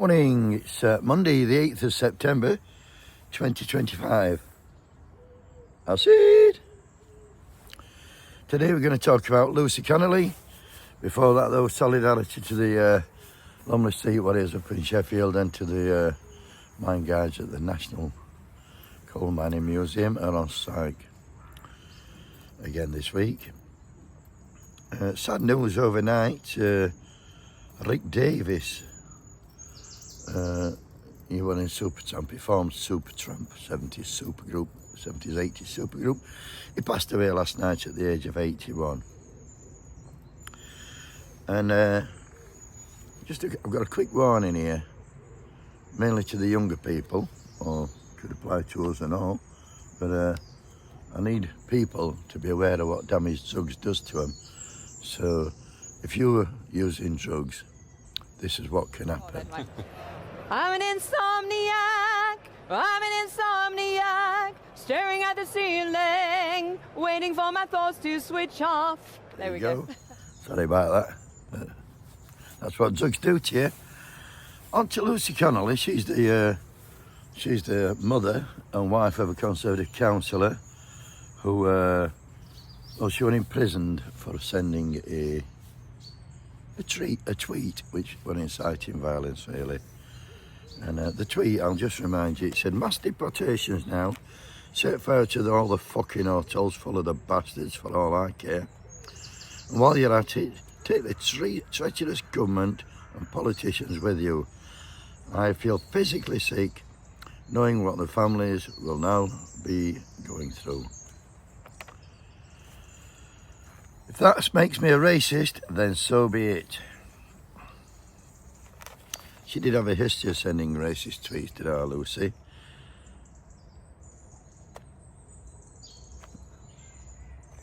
Morning, it's Monday the 8th of September 2025. That's it. Today we're going to talk about Lucy Connelly. Before that though, solidarity to the Lumley Street warriors up in Sheffield and to the mine guards at the National Coal Mining Museum are on strike again this week. Sad news overnight, Rick Davis, he was in Supertramp, he formed Supertramp, 70s supergroup, 70s, 80s supergroup. He passed away last night at the age of 81. And I've got a quick warning here, mainly to the younger people, or could apply to us and all, but I need people to be aware of what damage drugs does to them. So if you're using drugs, this is what can happen. I'm an insomniac, staring at the ceiling, waiting for my thoughts to switch off. There we go. Sorry about that. That's what drugs do to you. On to Lucy Connolly. She's the mother and wife of a Conservative councillor who, she was imprisoned for sending a tweet which was inciting violence, really. And the tweet, I'll just remind you, it said, "Mass deportations now, set fire to all the fucking hotels full of the bastards for all I care. And while you're at it, take the treacherous government and politicians with you. I feel physically sick knowing what the families will now be going through." If that makes me a racist, then so be it. She did have a history of sending racist tweets, did our Lucy.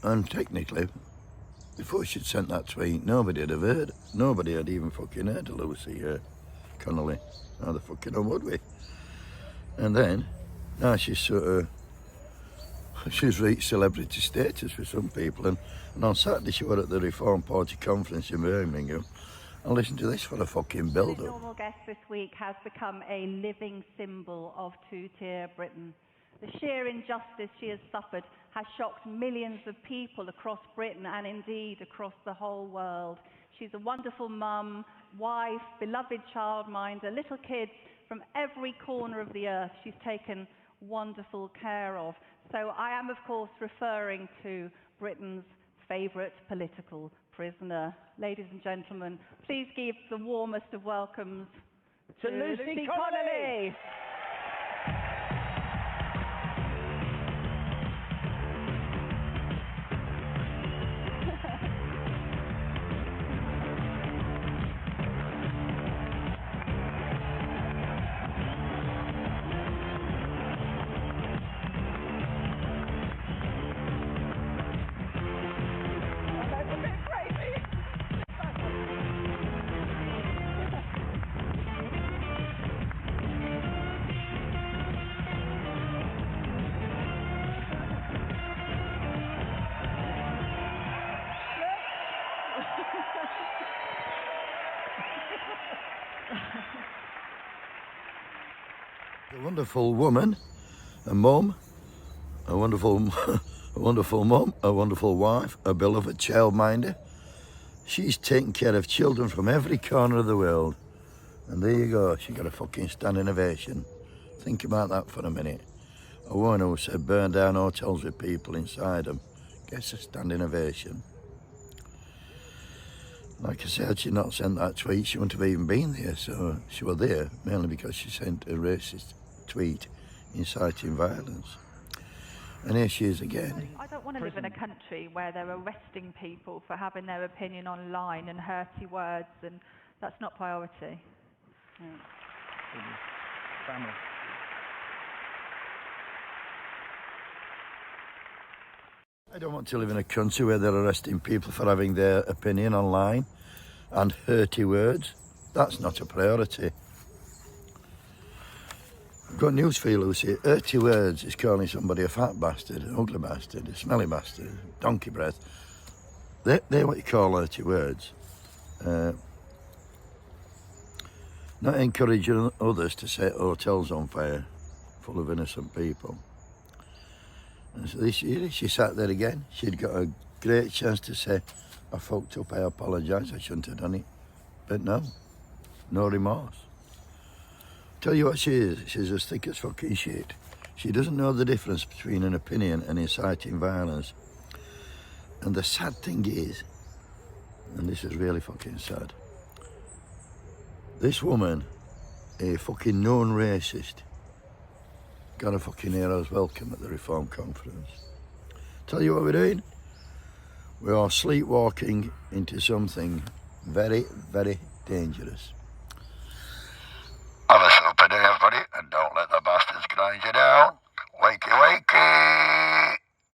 And technically, before she'd sent that tweet, nobody had even fucking heard of Lucy Connolly. How the fucking hell would we? And then, now she's reached celebrity status for some people, and on Saturday she was at the Reform Party conference in Birmingham. And listen to this for a fucking build-up. The normal guest this week has become a living symbol of two-tier Britain. The sheer injustice she has suffered has shocked millions of people across Britain and indeed across the whole world. She's a wonderful mum, wife, beloved childminder, little kids from every corner of the earth she's taken wonderful care of. So I am, of course, referring to Britain's favourite political prisoner. Ladies and gentlemen, please give the warmest of welcomes to Lucy Connolly. A wonderful woman, a mum, a wonderful mum, a wonderful wife, a beloved childminder. She's taking care of children from every corner of the world. And there you go, she got a fucking standing ovation. Think about that for a minute. A woman who said burn down hotels with people inside them gets a standing ovation. Like I said, she'd not sent that tweet, she wouldn't have even been there, so she was there mainly because she sent a racist tweet inciting violence. And here she is again. I don't want to live in a country where they're arresting people for having their opinion online and hurty words, and that's not priority. Family. I don't want to live in a country where they're arresting people for having their opinion online and hurty words. That's not a priority. I've got news for you, Lucy. Hurty words is calling somebody a fat bastard, an ugly bastard, a smelly bastard, donkey breath. They're what you call hurty words. not encouraging others to set hotels on fire full of innocent people. And so this year she sat there again. She'd got a great chance to say, I fucked up, I apologise, I shouldn't have done it. But no remorse. Tell you what she is, she's as thick as fucking shit. She doesn't know the difference between an opinion and inciting violence. And the sad thing is, and this is really fucking sad, this woman, a fucking known racist, got a fucking hero's welcome at the Reform Conference. Tell you what we're doing? We are sleepwalking into something very, very dangerous.